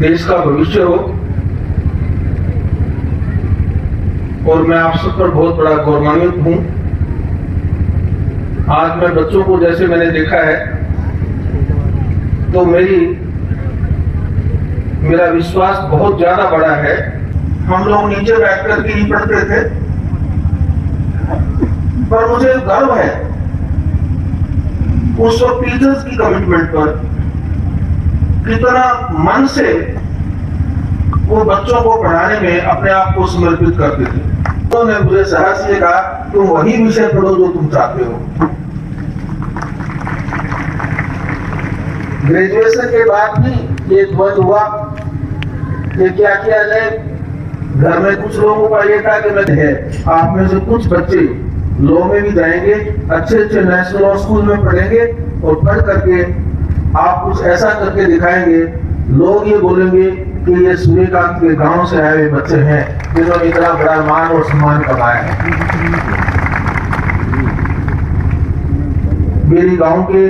देश का भविष्य हो। और मैं आप सब पर बहुत बड़ा गौरवान्वित हूं। आज मैं बच्चों को जैसे मैंने देखा है तो मेरा विश्वास बहुत ज्यादा बड़ा है। हम लोग नीचे बैठ करके ही पढ़ते थे, पर मुझे गर्व है उस वक्त टीचर्स की कमिटमेंट पर, कितना मन से वो बच्चों को पढ़ाने में अपने आप को समर्पित करते थे। उन्होंने मुझे साहस ये कहा तुम वही विषय पढ़ो जो तुम चाहते हो। ग्रेजुएशन के बाद भी ये ध्वज हुआ कि क्या किया जाए। घर में कुछ लोगों का ये था कि मैं है, आप में से कुछ बच्चे लॉ में भी जाएंगे, अच्छे अच्छे नेशनल लॉ स्कूल में पढ़ेंगे और पढ़ करके आप कुछ ऐसा करके दिखाएंगे, लोग ये बोलेंगे कि ये सूर्यकांत के गांव से आए हुए बच्चे हैं जिन्होंने इतना बड़ा मान और सम्मान कमाया है। मेरी गांव के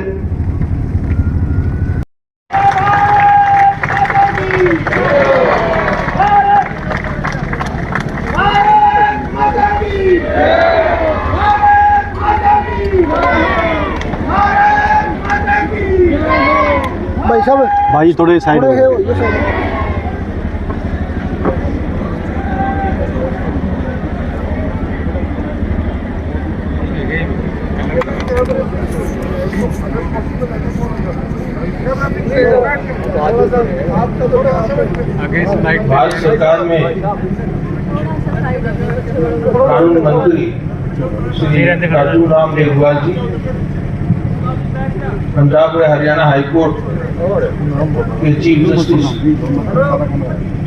भाई थोड़े साइड हो। भारत सरकार में कानून मंत्री श्री राजू राम मेघवाल जी, पंजाब व हरियाणा हाईकोर्ट के चीफ जस्टिस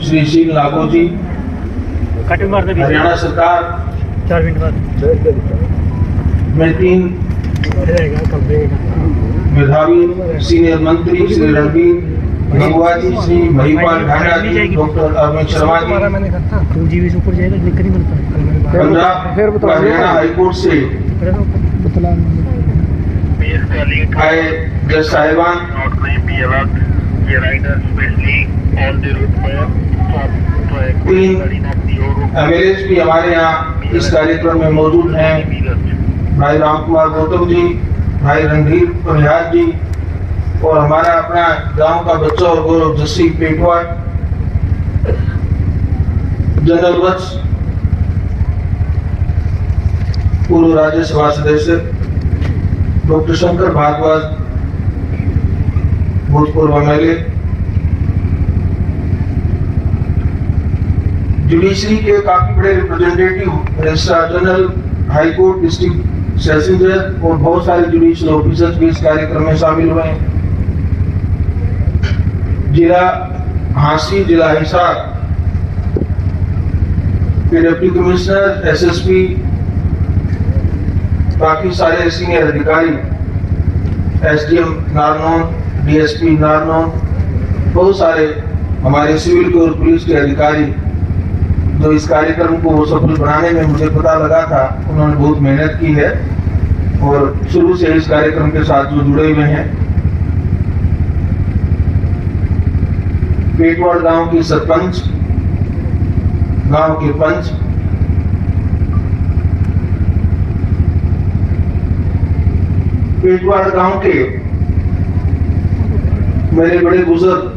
श्री शील लागू जी, हरियाणा सरकार में 3 मेधावी सीनियर मंत्री श्री रणबीर गंगवा जी, श्री महिपाल ढांडा जी, डॉक्टर अरविंद शर्मा जी, पंजाब व हरियाणा हाईकोर्ट से आए जज साहिबान, 3 MLAs भी हमारे यहाँ इस कार्यक्रम में मौजूद हैं। भाई राम कुमार गौतम जी, भाई रणधीर प्रहलाद जी और हमारा अपना गांव का बच्चा और गौरव जस्सी पेटवा, जनरल वत्स पूर्व राज्यसभा सदस्य डॉक्टर शंकर भारद्वाज, भूतपूर्व MLA, जुडिशरी के काफी बड़े representative, registrar general, high court, district session जज और बहुत सारे जुडिशियल ऑफिसर्स भी इस कार्यक्रम में शामिल हुए हैं। जिला हांसी, जिला हिसार के डिप्टी कमिश्नर, SSP, बाकी सारे सीनियर अधिकारी, SDM नारनौल, DSP नारनौल, बहुत सारे हमारे सिविल और पुलिस के अधिकारी जो इस कार्यक्रम को सफल बनाने में मुझे पता लगा था, उन्होंने बहुत मेहनत की है और शुरू से इस कार्यक्रम के साथ जो जुड़े हुए हैं। पेटवाड़ गांव की सरपंच, गांव के पंच, पेटवाड़ गांव के मेरे बड़े बुजुर्ग,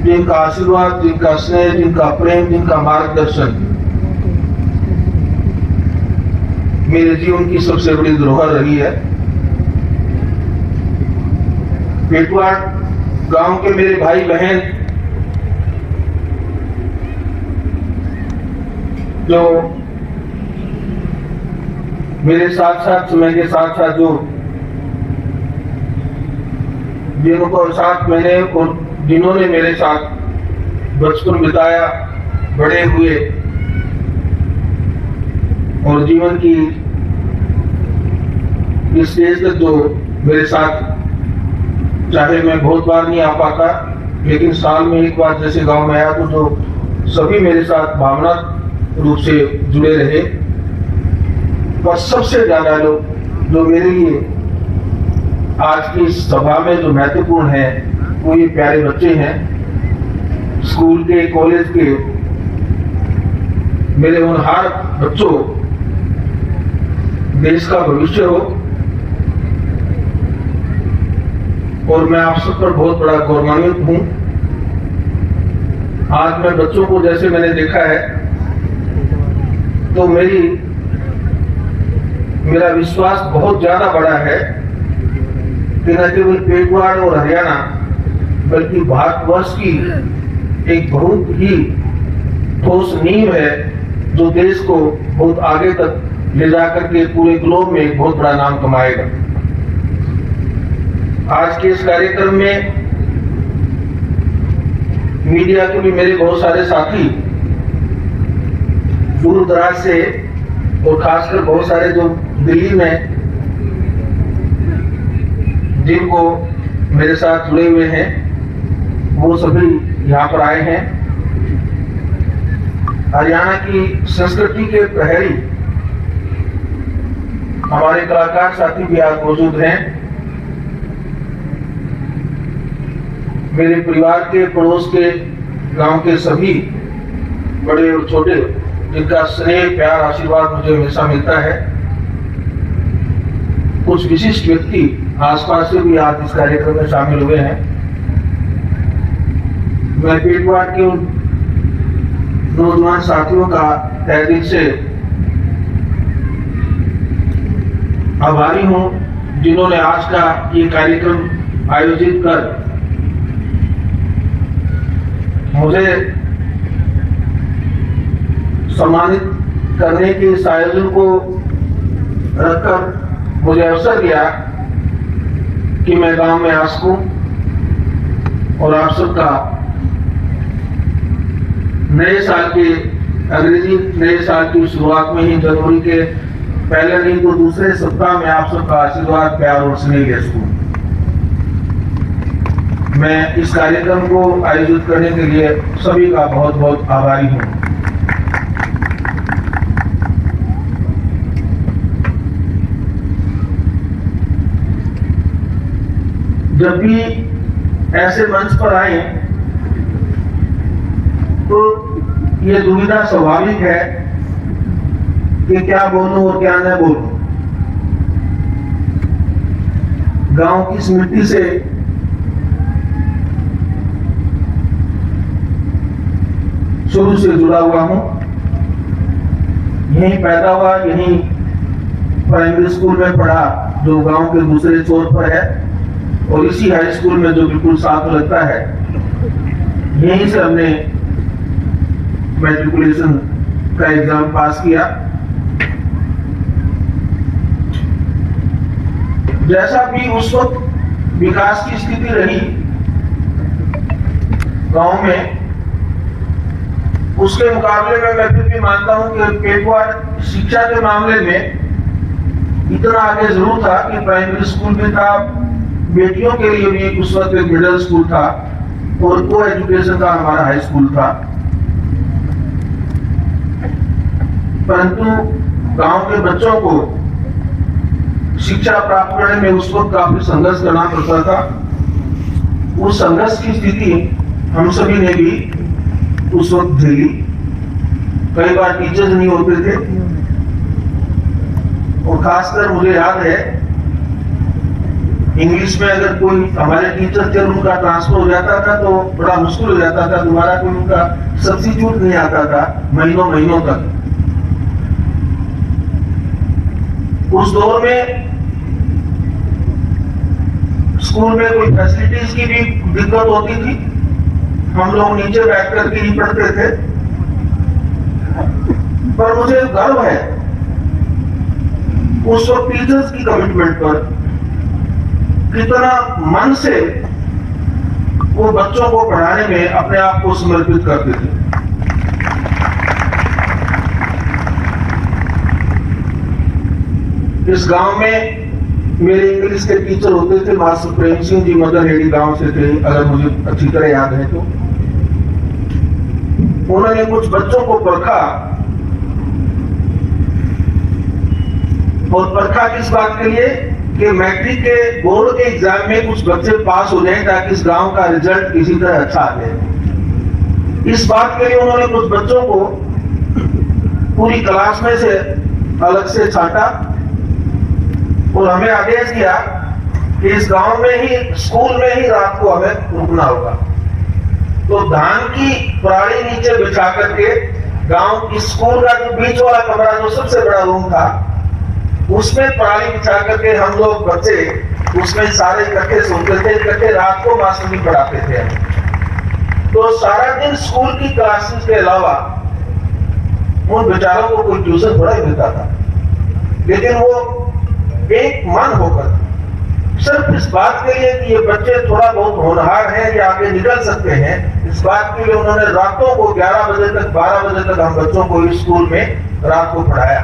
जिनका आशीर्वाद, जिनका स्नेह, जिनका प्रेम, जिनका मार्गदर्शन मेरे जीवन की सबसे बड़ी धरोहर रही है। पेटवाड़ गांव के मेरे भाई बहन जो मेरे साथ साथ, समय के साथ साथ जो जिनको साथ मैंने और जिन्होंने मेरे साथ बचपन बिताया, बड़े हुए और जीवन की इस स्टेज तक जो मेरे साथ, चाहे मैं बहुत बार नहीं आ पाता, लेकिन साल में एक बार जैसे गांव में आया तो जो सभी मेरे साथ भावनात्मक रूप से जुड़े रहे। और सबसे ज्यादा लोग जो मेरे लिए आज की सभा में जो महत्वपूर्ण है वो ये प्यारे बच्चे हैं। स्कूल के, कॉलेज के मेरे होनहार बच्चों, देश का भविष्य हो, और मैं आप सब पर बहुत बड़ा गौरवान्वित हूं। आज मैं बच्चों को जैसे मैंने देखा है तो मेरा विश्वास बहुत ज्यादा बड़ा है कि न केवल पेटवाड़ और हरियाणा बल्कि भारतवर्ष की एक बहुत ही ठोस नींव है जो देश को बहुत आगे तक ले जाकर के पूरे ग्लोब में एक बहुत बड़ा नाम कमाएगा। आज के इस कार्यक्रम में मीडिया के भी मेरे बहुत सारे साथी दूर दराज से, और खासकर बहुत सारे जो दिल्ली में जिनको मेरे साथ जुड़े हुए हैं, वो सभी यहाँ पर आए हैं। हरियाणा की संस्कृति के प्रहरी हमारे कलाकार साथी भी आज मौजूद हैं। मेरे परिवार के, पड़ोस के, गांव के सभी बड़े और छोटे जिनका स्नेह, प्यार, आशीर्वाद मुझे हमेशा मिलता है। कुछ विशिष्ट व्यक्ति आसपास से भी आज इस कार्यक्रम में शामिल हुए हैं। मैं पेटवाड़ के उन नौजवान साथियों का तहे दिल से आभारी हूं जिन्होंने आज का ये कार्यक्रम आयोजित कर मुझे सम्मानित करने के इस आयोजन को रखकर मुझे अवसर दिया कि मैं गांव में आ सकूं और आप सबका नए साल के, अंग्रेजी नए साल की शुरुआत में ही, जनवरी के पहले नहीं तो दूसरे सप्ताह में आप सबका आशीर्वाद, प्यार और स्नेह ले सकूं। मैं इस कार्यक्रम को आयोजित करने के लिए सभी का बहुत बहुत आभारी हूं। जब भी ऐसे मंच पर आए तो ये दुविधा स्वाभाविक है कि क्या बोलूं और क्या न बोलूं। गांव की स्मृति से शुरू से जुड़ा हुआ हूं, यहीं पैदा हुआ, यहीं प्राइमरी स्कूल में पढ़ा जो गांव के दूसरे छोर पर है, और इसी हाई स्कूल में जो बिल्कुल साथ लगता है, यहीं से हमने मैट्रिकुलेशन का एग्जाम पास किया। जैसा भी उस वक्त विकास की स्थिति रही गांव में, उसके मुकाबले में मैं फिर भी मानता हूं कि पेटवाड़ शिक्षा के मामले में इतना आगे जरूर था कि प्राइमरी स्कूल भी था, बेटियों के लिए भी उस वक्त एक मिडिल स्कूल था, और को एजुकेशन का हमारा हाई स्कूल था। परंतु गांव के बच्चों को शिक्षा प्राप्त करने में उस वक्त काफी संघर्ष करना पड़ता था। उस संघर्ष की स्थिति हम सभी ने भी उस वक्त झेली। कई बार टीचर्स नहीं होते थे, और खासकर मुझे याद है इंग्लिश में अगर कोई हमारे टीचर थे, उनका ट्रांसफर हो जाता था तो बड़ा मुश्किल हो जाता था, दोबारा कोई उनका सब्स्टिट्यूट नहीं आता था महीनों महीनों तक। उस दौर में स्कूल में कोई फैसिलिटीज की भी दिक्कत होती थी, हम लोग नीचे बैठ करके ही पढ़ते थे। पर मुझे गर्व है उस वक्त टीचर्स की कमिटमेंट पर, कितना मन से वो बच्चों को पढ़ाने में अपने आप को समर्पित करते थे। इस गांव में मेरे इंग्लिश के टीचर होते थे मास्टर प्रेम सिंह जी, मदर हेड़ी गांव से थे, अगर मुझे अच्छी तरह याद है तो। उन्होंने कुछ बच्चों को परखा, और परखा किस बात के लिए कि मैट्रिक के बोर्ड के एग्जाम में कुछ बच्चे पास हो जाएं ताकि इस गांव का रिजल्ट किसी तरह अच्छा आ जाए। इस बात के लिए उन्होंने कुछ बच्चों को पूरी क्लास में से अलग से छांटा और हमें आदेश दिया कि इस गांव में ही, स्कूल में ही रात को हमें रुकना होगा। तो धान की पराली नीचे बिछा करके गांव की स्कूल का जो बीच वाला कमरा, जो सबसे बड़ा रूम था, उसमें पराली बिछा करके हम लोग बच्चे उसमें सारे इकट्ठे सोते थे, इकट्ठे रात को मास्टरी पढ़ाते थे। तो सारा दिन स्कूल की क्लासेस के अलावा उन बेचारों को कोई ट्यूशन थोड़ा ही मिलता था, लेकिन वो एक मन होकर सिर्फ इस बात के लिए कि ये बच्चे थोड़ा बहुत होनहार हैं, ये आगे निकल सकते हैं, इस बात के लिए उन्होंने रातों को 11 बजे तक, 12 बजे तक हम बच्चों को इस स्कूल में रात को पढ़ाया।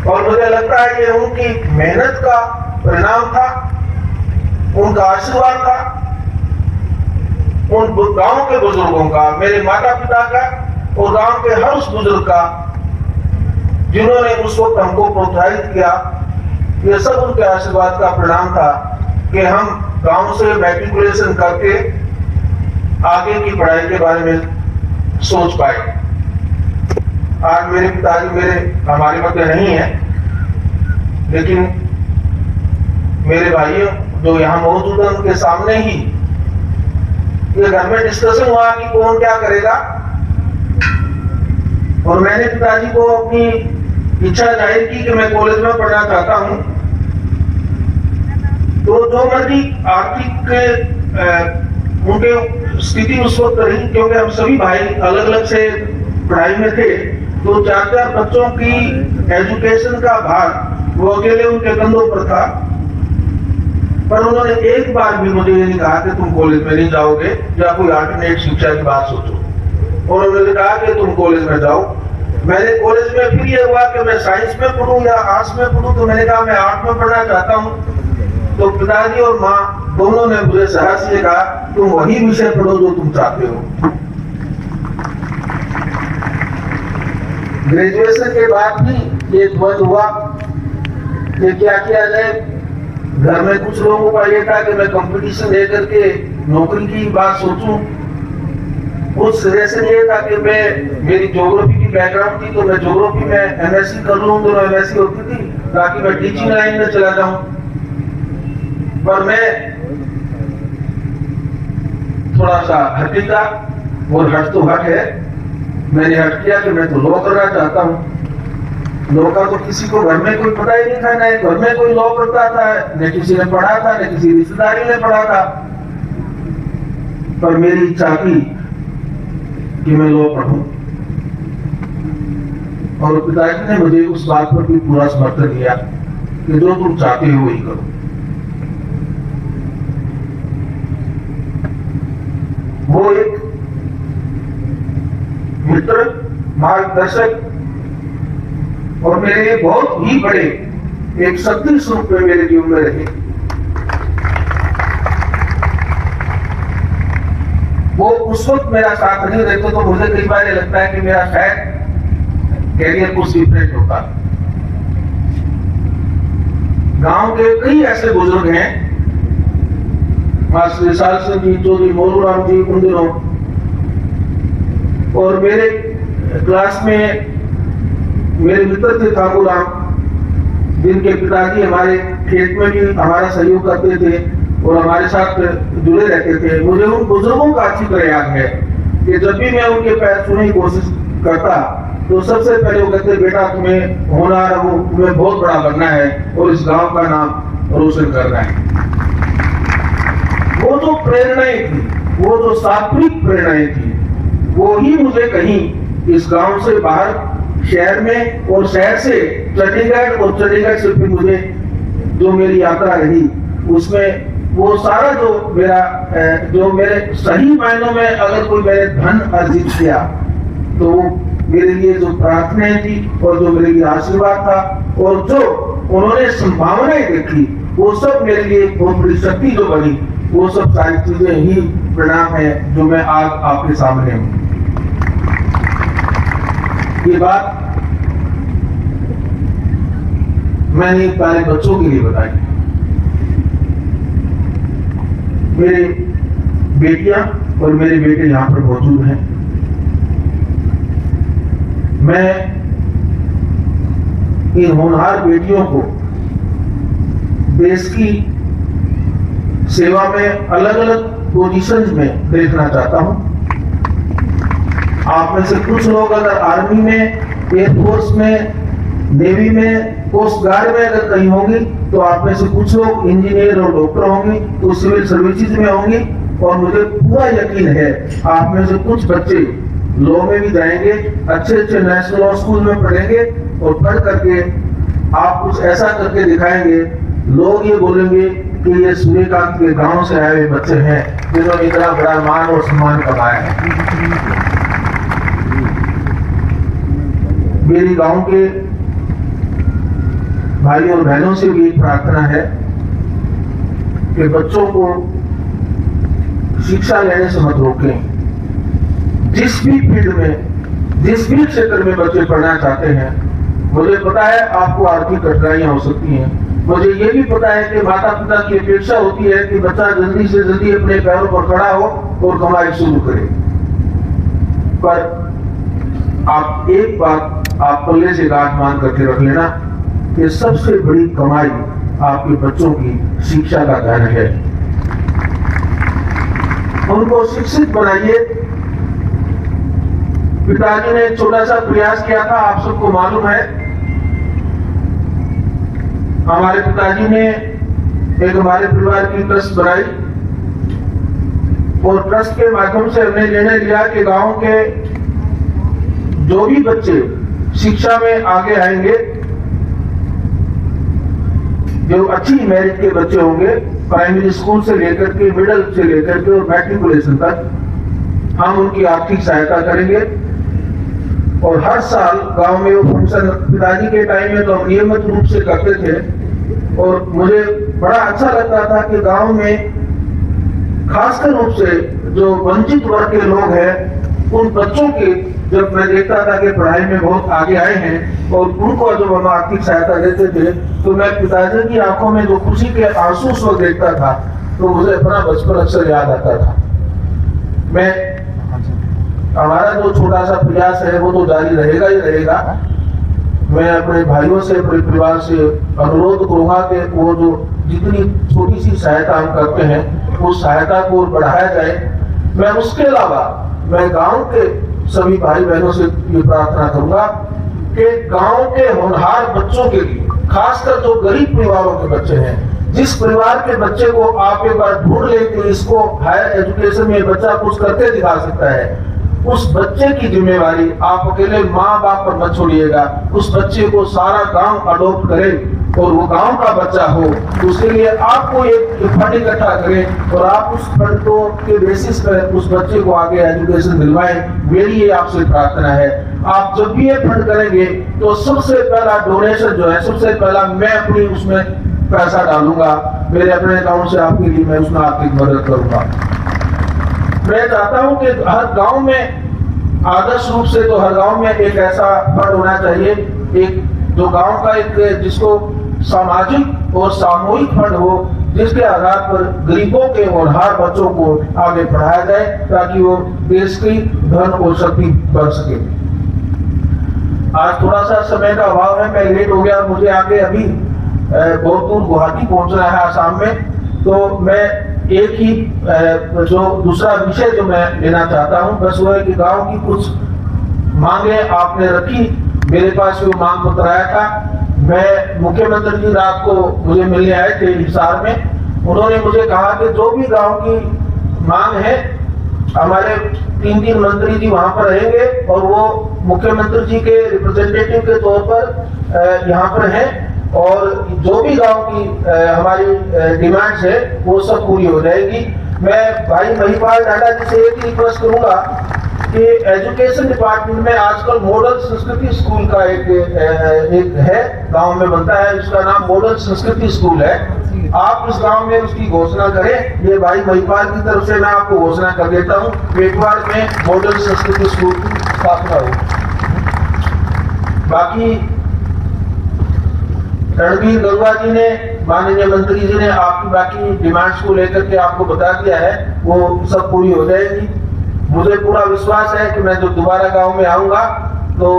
और मुझे लगता है ये उनकी मेहनत का परिणाम था, उनका आशीर्वाद था, उन गांव के बुजुर्गों का, मेरे माता पिता का और गांव के हर उस बुजुर्ग का जिन्होंने उस वक्त हमको प्रोत्साहित किया। ये सब उनके आशीर्वाद का परिणाम था कि हम गांव से मैट्रिकुलेशन करके आगे की पढ़ाई के बारे में सोच पाए। आज मेरे पिताजी हमारे मध्य नहीं है, लेकिन मेरे भाइयों जो यहाँ मौजूद है उनके सामने ही ये घर में डिस्कशन हुआ कि कौन क्या करेगा, और मैंने पिताजी को अपनी इच्छा जाहिर की कि मैं कॉलेज में पढ़ना चाहता हूं। तो जो मर्जी आर्थिक उनके स्थिति उस वक्त रही, क्योंकि हम सभी भाई अलग अलग से पढ़ाई में थे, तो 4 बच्चों की एजुकेशन का भार वो अकेले उनके कंधों पर था। पर उन्होंने एक बार भी मुझे ये नहीं कहा कि तुम कॉलेज में नहीं जाओगे या कोई अल्टरनेट शिक्षा की बात सोचो, और उन्होंने कहा कि तुम कॉलेज में जाओ। मैंने कॉलेज में फिर ये हुआ कि मैं साइंस में पढ़ूं या आर्ट्स में पढ़ूं, तो मैंने कहा मैं आर्ट में पढ़ना चाहता हूं। तो पिताजी और माँ दोनों ने मुझे साहस से कहा तुम वही विषय पढ़ो जो तुम चाहते हो। ग्रेजुएशन के बाद भी ये ध्वज हुआ कि क्या किया जाए। घर में कुछ लोगों का ये था कि मैं कंपटीशन लेकर के नौकरी की बात सोचूं, कुछ सजेशन ये था कि मेरी ज्योग्राफी की बैकग्राउंड थी, तो मैं ज्योग्राफी में एमएससी कर लूं, तो एमएससी होती थी ताकि मैं टीचिंग लाइन में चला जाऊं। पर मैं थोड़ा सा हटी था, और हट तो हट है, मैंने हट किया कि मैं तो लॉ करना चाहता हूं। लॉ का तो किसी को घर में कोई पता ही नहीं था, न घर में कोई लॉ करता था, न किसी ने पढ़ा था, न किसी रिश्तेदारी ने पढ़ा था। पर मेरी इच्छा थी कि मैं लॉ पढ़ूं, और पिताजी ने मुझे उस बात पर भी पूरा समर्थन दिया कि जो तुम चाहते हो वही करो। वो एक मित्र, मार्गदर्शक और मेरे बहुत ही बड़े एक शक्ति स्वरूप में मेरे जीवन में रहे। वो उस वक्त मेरा साथ नहीं देते तो मुझे कई बार लगता है कि मेरा शायद कैरियर कुछ डिफरेंट होता। गांव के कई ऐसे बुजुर्ग हैं, मास्टर विशाल सिंह जी, चौधरी मोरू राम जी, उन दिनों, और मेरे क्लास में मेरे मित्र थे ठाकुर राम, जिनके पिताजी हमारे खेत में भी हमारा सहयोग करते थे और हमारे साथ जुड़े रहते थे। मुझे उन बुजुर्गों का अच्छी तरह याद है कि जब भी मैं उनके पैर छूने की कोशिश करता तो सबसे पहले वो कहते, बेटा तुम्हें होना, तुम्हें बहुत बड़ा बनना है और इस गांव का नाम रोशन करना है। वो जो प्रेरणाएं थी, वो जो सात्विक प्रेरणाएं थी, वो ही मुझे कहीं इस गांव से बाहर शहर में, और शहर से चंडीगढ़, और चंडीगढ़ से फिर मुझे जो मेरी यात्रा रही उसमें वो सारा जो मेरे सही मायनों में अगर कोई मैंने धन अर्जित किया तो मेरे लिए जो प्रार्थनाएं थी और जो मेरे लिए आशीर्वाद था और जो उन्होंने संभावनाएं देखी, वो सब मेरे लिए बहुत बड़ी शक्ति जो बनी, वो सब सारी चीजें ही परिणाम है जो मैं आज आपके सामने हूं। ये बात मैंने सारे बच्चों के लिए बताई। मेरे बेटियां और मेरे बेटे यहाँ पर मौजूद हैं। मैं इन होनहार बेटियों को देश की सेवा में अलग अलग पोजीशंस में देखना चाहता हूं। आप में से कुछ लोग अगर आर्मी में, एयरफोर्स में, नेवी में, कोस्ट गार्ड में अगर कहीं होंगी, तो आप में से कुछ लोग इंजीनियर और डॉक्टर होंगे, तो सिविल सर्विसेज में होंगी। और मुझे पूरा यकीन है आप में से कुछ बच्चे लॉ में भी जाएंगे, अच्छे अच्छे नेशनल लॉ स्कूल में पढ़ेंगे और पढ़ करके आप कुछ ऐसा करके दिखाएंगे, लोग ये बोलेंगे कि ये सूर्यकांत के गांव से आए हुए बच्चे हैं जिन्होंने इतना बड़ा मान और सम्मान कमाया है। मेरी गांव के भाई और बहनों से भी एक प्रार्थना है कि बच्चों को शिक्षा लेने से मत रोकें। जिस भी फील्ड में, जिस भी क्षेत्र में बच्चे पढ़ना चाहते हैं, मुझे पता है आपको आर्थिक कठिनाइयां हो सकती हैं, मुझे ये भी पता है कि माता पिता की अपेक्षा होती है कि बच्चा जल्दी से जल्दी अपने पैरों पर खड़ा हो और कमाई शुरू करे। पर आप एक बात आप पल्ले से गांठ मान करके रख लेना कि सबसे बड़ी कमाई आपके बच्चों की शिक्षा का धन है। उनको शिक्षित बनाइए। पिताजी ने एक छोटा सा प्रयास किया था, आप सबको मालूम है। हमारे पिताजी ने एक हमारे परिवार की ट्रस्ट बनाई और ट्रस्ट के माध्यम से हमने निर्णय लिया कि गांव के जो भी बच्चे शिक्षा में आगे आएंगे, जो अच्छी मेरिट के बच्चे होंगे, प्राइमरी स्कूल से लेकर के, मिडिल से लेकर के और मैट्रिकुलेशन तक, हम उनकी आर्थिक सहायता करेंगे। और हर साल गांव में वो फंक्शन पिताजी के टाइम में तो हम नियमित रूप से करते थे और मुझे बड़ा अच्छा लगता था कि गांव में खासकर रूप से जो वंचित वर्ग के लोग हैं, उन बच्चों के जब मैं देखता था कि पढ़ाई में बहुत आगे आए हैं और उनको जब हम आर्थिक सहायता देते थे, तो मैं पिताजी की आंखों में जो खुशी के आंसू उस वक्त देखता था, तो मुझे अपना बचपन अक्सर याद आता था। हमारा जो छोटा सा प्रयास है वो तो जारी रहेगा ही रहेगा। मैं अपने भाइयों से, अपने परिवार से अनुरोध करूंगा कि वो जो जितनी छोटी सी सहायता हम करते हैं, उस सहायता को बढ़ाया जाए। मैं उसके अलावा मैं गांव के सभी भाई बहनों से ये प्रार्थना करूंगा कि गांव के होनहार बच्चों के लिए, खासकर जो गरीब परिवारों के बच्चे हैं, जिस परिवार के बच्चे को आप एक बार ढूंढ ले कि इसको हायर एजुकेशन में बच्चा कुछ करके दिखा सकता है, उस बच्चे की जिम्मेवारी आप अकेले माँ बाप पर मत छोड़िएगा। उस बच्चे को सारा गांव अडॉप्ट करे और वो गांव का बच्चा हो, उसके लिए आपको एक फंड इकट्ठा करें और आप उस फंड को के बेसिस पर उस बच्चे को आगे एजुकेशन दिलवाएं। मेरी ये आपसे प्रार्थना है। आप जब भी ये फंड करेंगे तो सबसे पहला डोनेशन जो है, सबसे पहला मैं अपनी उसमें पैसा डालूंगा, मेरे अपने अकाउंट से आपके लिए मैं उसमें आर्थिक मदद करूंगा। मैं चाहता हूं कि हर गांव में, आदर्श रूप से तो हर गांव में एक ऐसा फंड होना चाहिए, एक जो गांव का एक जिसको सामाजिक और सामूहिक फंड हो, जिसके आधार पर गरीबों के और हर बच्चों को आगे बढ़ाया जाए ताकि वो देश की धन और शक्ति बन सके। आज थोड़ा सा समय का अभाव है, मैं लेट हो गया, मुझे आगे अभी बहुत दूर गुवाहाटी पहुंचना है आसाम में, तो मैं एक ही जो दूसरा विषय जो मैं लेना चाहता हूं बस वो है कि गांव की कुछ मांगे आपने रखी, मेरे पास वो मांग पत्र आया था। मैं मुख्यमंत्री जी रात को मुझे मिलने आए थे हिसार में, उन्होंने मुझे कहा कि जो भी गांव की मांग है, हमारे 3 मंत्री जी वहां पर रहेंगे और वो मुख्यमंत्री जी के रिप्रेजेंटेटिव के तौर पर यहाँ पर हैं और जो भी गांव की हमारी डिमांड्स है वो सब पूरी हो जाएगी। मैं भाई महिपाल डाडा जी से एक रिक्वेस्ट करूंगा कि एजुकेशन डिपार्टमेंट में आजकल मॉडल संस्कृति स्कूल का एक है, गांव में बनता है, उसका नाम मॉडल संस्कृति स्कूल है। आप इस गांव में उसकी घोषणा करें। ये भाई महिपाल की तरफ से मैं आपको घोषणा कर देता हूँ, पेटवाड़ में मॉडल संस्कृति स्कूल की स्थापना हो। बाकी रणवीर गंगवा जी ने माननीय मंत्री जी ने आपकी बाकी डिमांड्स को लेकर के आपको बता दिया है, वो सब पूरी हो जाएगी। मुझे पूरा विश्वास है कि मैं जो दोबारा गांव में आऊंगा तो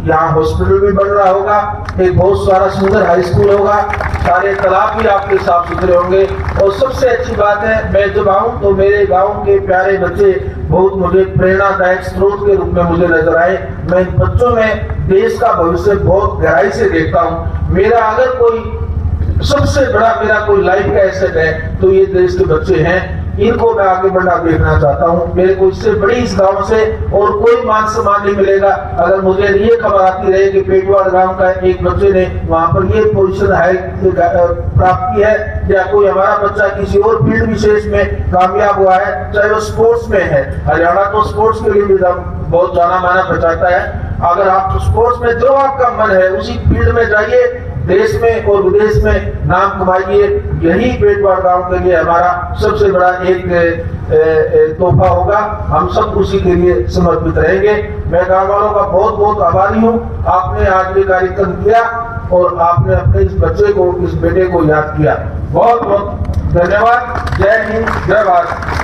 यहाँ हॉस्पिटल भी बन रहा होगा, एक बहुत सारा सुंदर हाई स्कूल होगा, सारे तालाब भी आपके साफ सुथरे होंगे। और सबसे अच्छी बात है, मैं जब आऊं तो मेरे गांव के प्यारे बच्चे बहुत मुझे प्रेरणादायक स्रोत के रूप में मुझे नजर आए। मैं इन बच्चों में देश का भविष्य बहुत गहराई से देखता हूँ। मेरा अगर कोई सबसे बड़ा मेरा कोई लाइफ का एसेट है तो ये देश के बच्चे हैं, इनको मैं आगे बढ़ना देखना चाहता हूँ। मेरे को इससे बड़ी इस गांव से और कोई मान सम्मान नहीं मिलेगा अगर मुझे ये खबर आती रहे कि पेटवाड़ गांव का एक बच्चे ने वहां पर ये पोजीशन है प्राप्त की है, या कोई हमारा बच्चा किसी और फील्ड विशेष में कामयाब हुआ है, चाहे वो स्पोर्ट्स में है। हरियाणा तो स्पोर्ट्स के लिए भी बहुत जाना माना बचाता है। अगर आप स्पोर्ट्स में जो आपका मन है उसी फील्ड में जाइए, देश में और विदेश में नाम कमाइए। यही पेटवाड़ गांव के लिए हमारा सबसे बड़ा एक तोहफा होगा। हम सब उसी के लिए समर्पित रहेंगे। मैं गांव वालों का बहुत बहुत आभारी हूं। आपने आज ये कार्यक्रम किया और आपने अपने इस बच्चे को, इस बेटे को याद किया। बहुत बहुत धन्यवाद। जय हिंद, जय भारत।